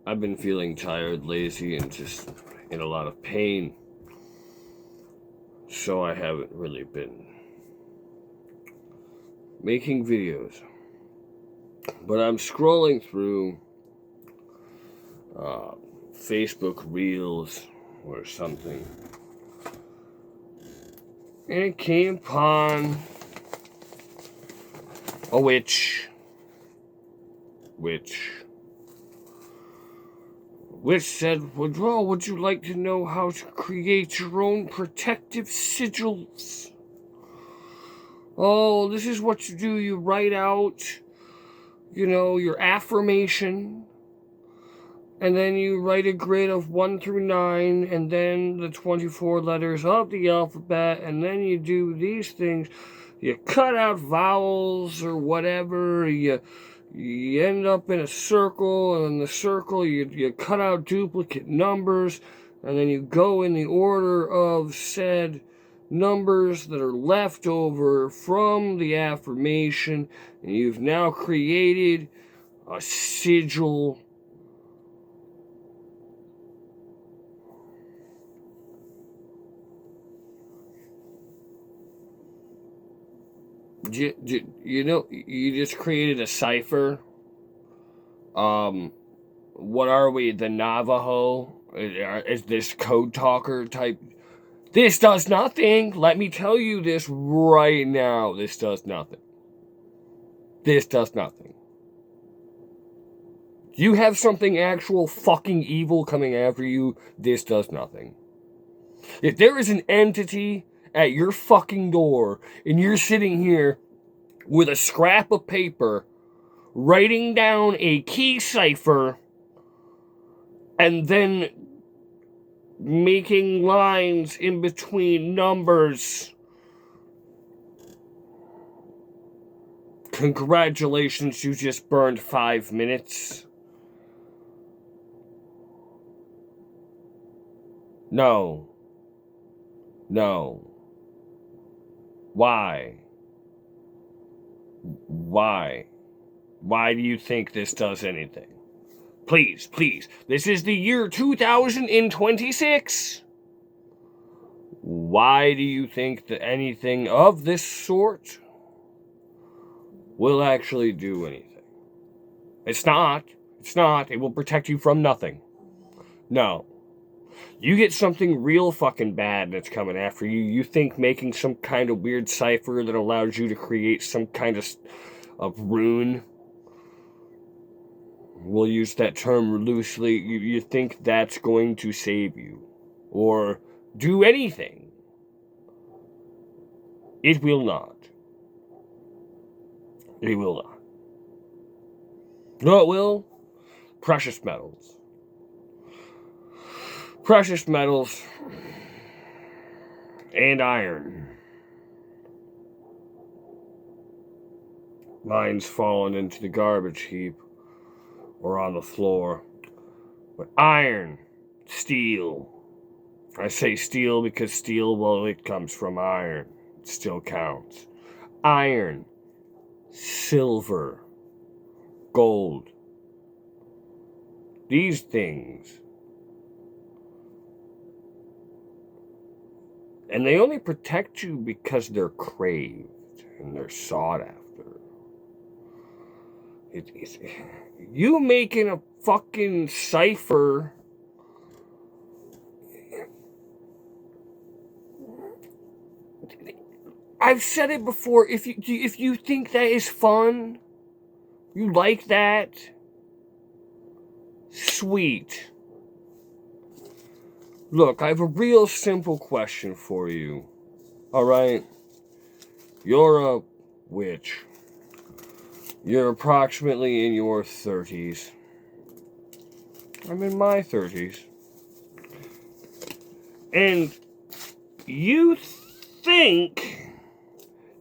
I've been feeling tired, lazy, and just in a lot of pain. So I haven't really been making videos. But I'm scrolling through Facebook Reels or something. And it came upon a witch said, well, would you like to know how to create your own protective sigils? Oh, this is what you do. You write out, your affirmation, and then you write a grid of 1 through 9, and then the 24 letters of the alphabet, and then you do these things. You cut out vowels or whatever, you end up in a circle, and in the circle you cut out duplicate numbers, and then you go in the order of said numbers that are left over from the affirmation, and you've now created a sigil. You just created a Cypher. What are we, the Navajo? Is this code talker type? This does nothing. Let me tell you this right now. This does nothing. This does nothing. You have something actual fucking evil coming after you. This does nothing. If there is an entity at your fucking door and you're sitting here with a scrap of paper writing down a key cipher and then making lines in between numbers, congratulations, you just burned 5 minutes. No. Why? Why do you think this does anything? Please. This is the year 2026. Why do you think that anything of this sort will actually do anything? It's not. It will protect you from nothing. No. You get something real fucking bad that's coming after you. You think making some kind of weird cipher that allows you to create some kind of rune, we'll use that term loosely, you think that's going to save you or do anything. It will not. It will not. No, it will. Precious metals and iron. Mine's fallen into the garbage heap or on the floor. But iron, steel. I say steel because steel, well, it comes from iron. It still counts. Iron, silver, gold. These things. And they only protect you because they're craved and they're sought after. You making a fucking cipher. I've said it before. If you think that is fun, you like that, sweet. Look, I have a real simple question for you. Alright? You're a witch. You're approximately in your 30s. I'm in my 30s. And you think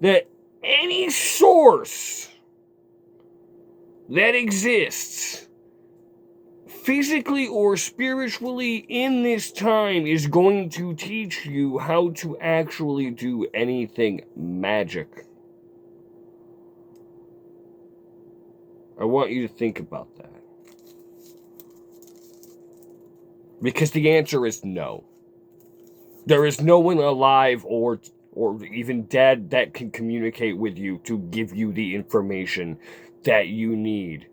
that any source that exists, physically or spiritually in this time, is going to teach you how to actually do anything magic. I want you to think about that. Because the answer is no. There is no one alive or even dead that can communicate with you to give you the information that you need.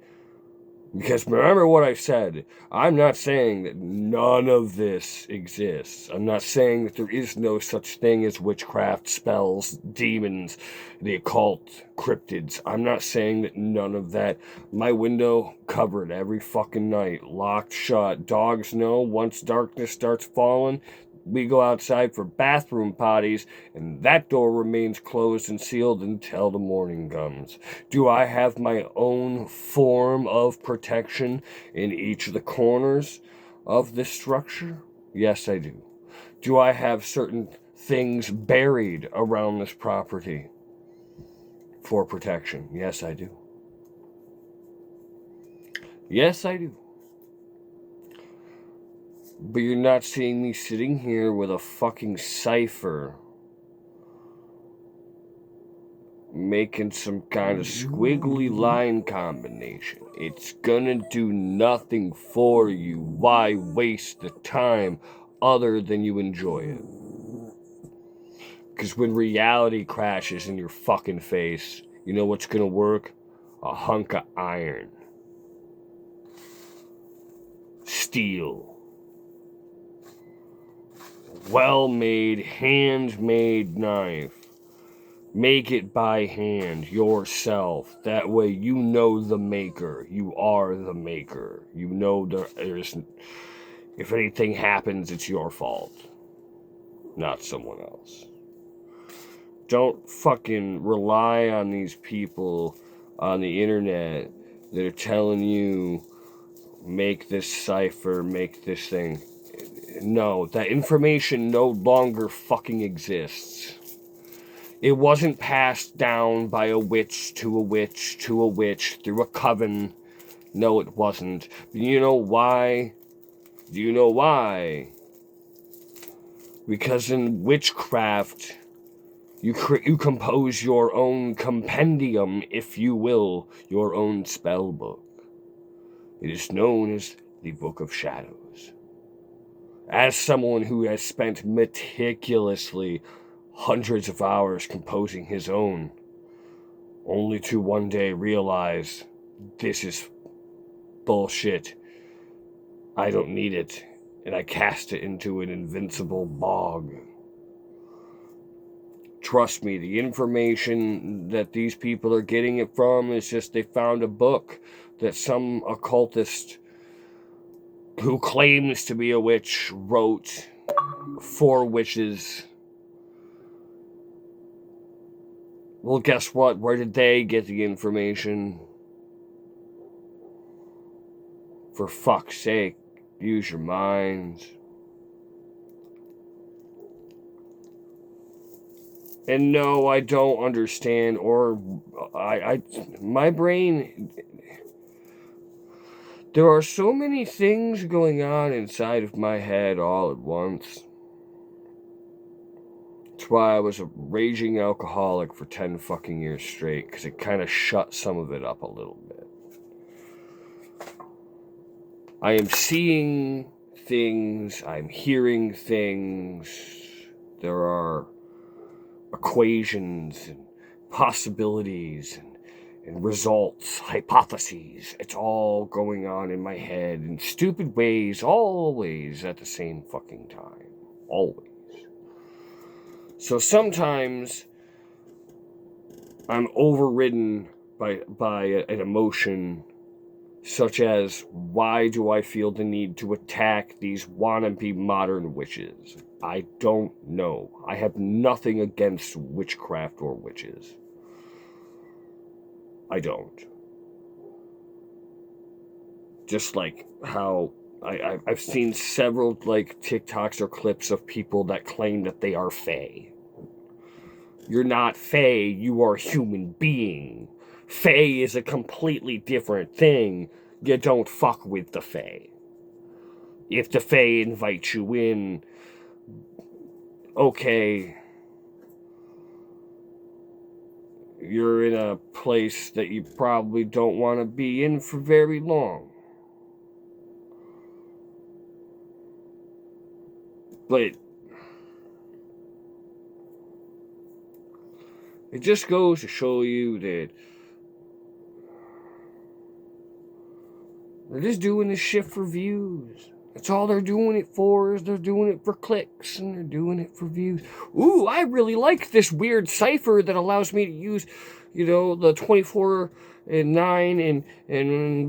Because remember what I said, I'm not saying that none of this exists. I'm not saying that there is no such thing as witchcraft, spells, demons, the occult, cryptids. I'm not saying that none of that. My window covered every fucking night, locked shut. Dogs know once darkness starts falling, we go outside for bathroom potties, and that door remains closed and sealed until the morning comes. Do I have my own form of protection in each of the corners of this structure? Yes, I do. Do I have certain things buried around this property for protection? Yes, I do. Yes, I do. But you're not seeing me sitting here with a fucking Cypher making some kind of squiggly line combination. It's gonna do nothing for you. Why waste the time other than you enjoy it? Because when reality crashes in your fucking face, you know what's gonna work? A hunk of iron. Steel. Well-made, handmade knife. Make it by hand yourself. That way you know the maker. You are the maker. You know there's... If anything happens, it's your fault. Not someone else. Don't fucking rely on these people on the internet that are telling you, make this cipher, make this thing. No, that information no longer fucking exists. It wasn't passed down by a witch to a witch to a witch through a coven. No, it wasn't. You know why? Do you know why? Because in witchcraft, you compose your own compendium, if you will, your own spell book. It is known as the Book of Shadows. As someone who has spent meticulously hundreds of hours composing his own, only to one day realize this is bullshit. I don't need it, and I cast it into an invincible bog. Trust me, the information that these people are getting it from is just they found a book that some occultist who claims to be a witch wrote for witches. Well, guess what? Where did they get the information? For fuck's sake, use your minds. And no, I don't understand, or my brain... There are so many things going on inside of my head all at once. That's why I was a raging alcoholic for 10 fucking years straight, because it kind of shut some of it up a little bit. I am seeing things, I'm hearing things, there are equations and possibilities and results, hypotheses. It's all going on in my head in stupid ways, always at the same fucking time. Always. So sometimes I'm overridden by an emotion such as, why do I feel the need to attack these wannabe modern witches? I don't know. I have nothing against witchcraft or witches. I don't. Just like how I've seen several like TikToks or clips of people that claim that they are fae. You're not fae, you are a human being. Fae is a completely different thing. You don't fuck with the fae. If the fae invites you in, okay, you're in a place that you probably don't want to be in for very long. But it just goes to show you that they're just doing this shit for views. That's all they're doing it for, is they're doing it for clicks, and they're doing it for views. Ooh, I really like this weird cipher that allows me to use, you know, the 24 and 9 and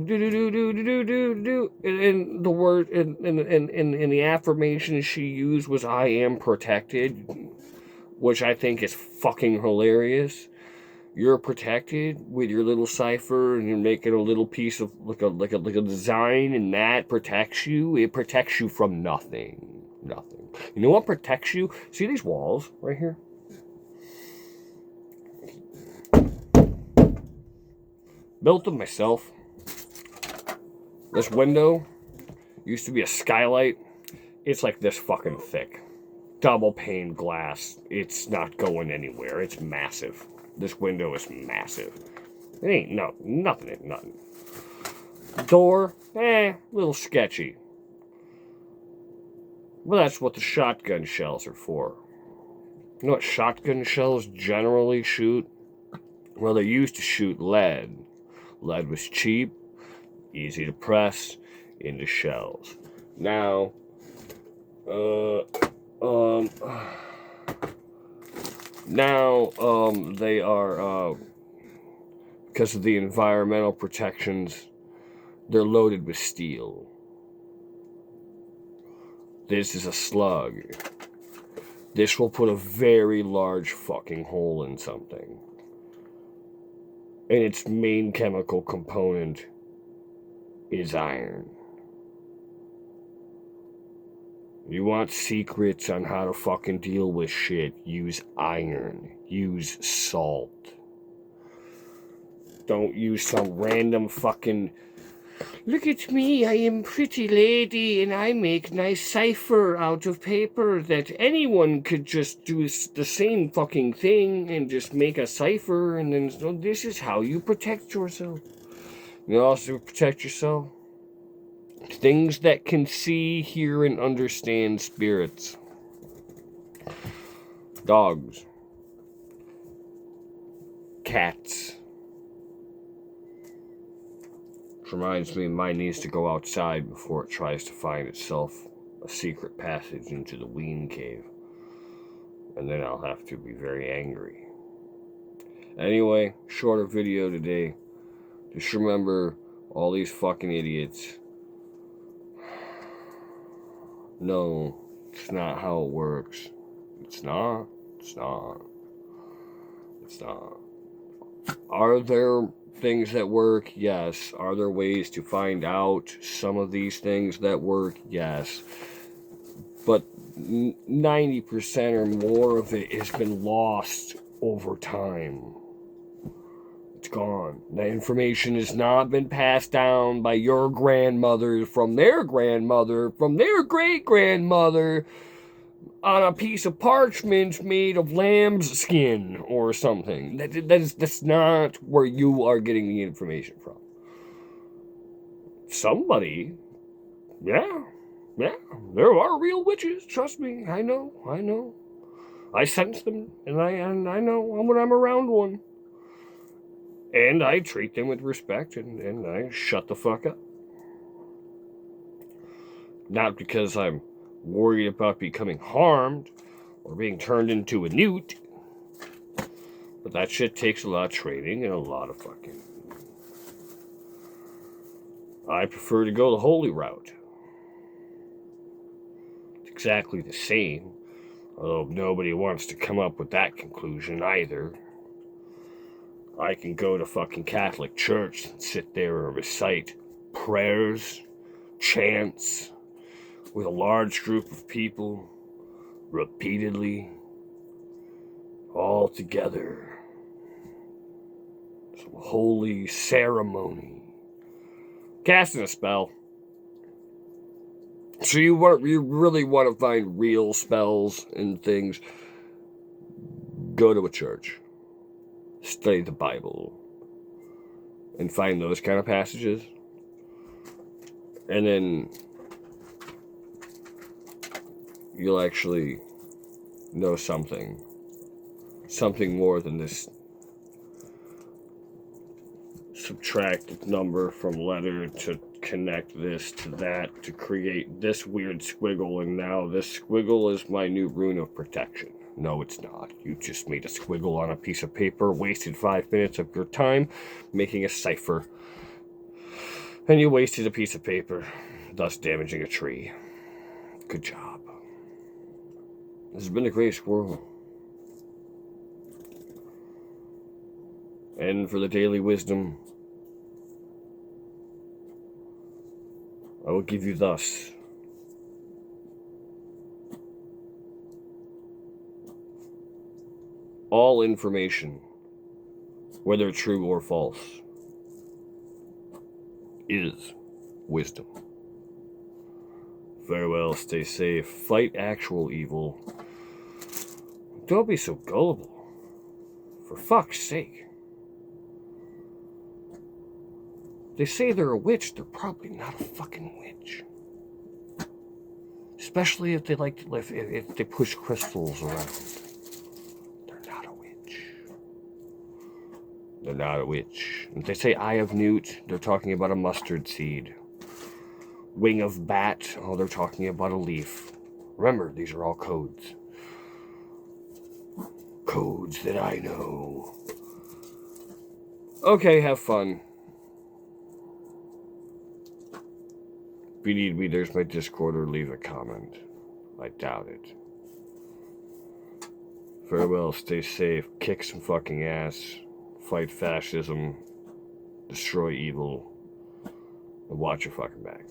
do do do do do do do, and the word and the affirmation she used was "I am protected," which I think is fucking hilarious. You're protected with your little cipher, and you're making a little piece of like a design, and that protects you. It protects you from nothing. Nothing. You know what protects you? See these walls right here? Built them myself. This window used to be a skylight. It's like this fucking thick. Double pane glass. It's not going anywhere. It's massive. This window is massive. It ain't nothing. Door, little sketchy. Well, that's what the shotgun shells are for. You know what shotgun shells generally shoot? Well, they used to shoot lead. Lead was cheap, easy to press into shells. Now, they are, because of the environmental protections, they're loaded with steel. This is a slug. This will put a very large fucking hole in something. And its main chemical component is iron. You want secrets on how to fucking deal with shit? Use iron. Use salt. Don't use some random fucking... Look at me, I am pretty lady, and I make nice cipher out of paper that anyone could just do the same fucking thing and just make a cipher, and then so this is how you protect yourself. You also protect yourself. Things that can see, hear, and understand spirits. Dogs. Cats. Which reminds me, mine needs to go outside before it tries to find itself a secret passage into the Ween Cave. And then I'll have to be very angry. Anyway, shorter video today. Just remember, all these fucking idiots. No, it's not how it works. It's not. Are there things that work? Yes. Are there ways to find out some of these things that work? Yes. But 90% or more of it has been lost over time. It's gone. The information has not been passed down by your grandmother, from their grandmother, from their great-grandmother, on a piece of parchment made of lamb's skin or something. That's not where you are getting the information from. Somebody, yeah, there are real witches. Trust me, I know. I sense them, and I know when I'm around one. And I treat them with respect, and I shut the fuck up. Not because I'm worried about becoming harmed or being turned into a newt. But that shit takes a lot of training and a lot of fucking... I prefer to go the holy route. It's exactly the same. Although nobody wants to come up with that conclusion either. I can go to fucking Catholic Church and sit there and recite prayers, chants, with a large group of people, repeatedly, all together. Some holy ceremony. Casting a spell. So you really want to find real spells and things, go to a church. Study the Bible. And find those kind of passages. And then you'll actually know something. Something more than this subtract number from letter to connect this to that to create this weird squiggle, and now this squiggle is my new rune of protection. No, it's not. You just made a squiggle on a piece of paper, wasted 5 minutes of your time making a cipher, and you wasted a piece of paper, thus damaging a tree. Good job. This has been a great squirrel. And for the daily wisdom, I will give you thus. All information, whether true or false, is wisdom. Farewell, stay safe, fight actual evil. Don't be so gullible. For fuck's sake. They say they're a witch, they're probably not a fucking witch. Especially if they like to, if they push crystals around. They're not a witch. They're not a witch. If they say eye of newt, they're talking about a mustard seed. Wing of bat, oh, they're talking about a leaf. Remember, these are all codes. Codes that I know. Okay, have fun. If you need me, there's my Discord, or leave a comment. I doubt it. Farewell, stay safe, kick some fucking ass, fight fascism, destroy evil, and watch your fucking back.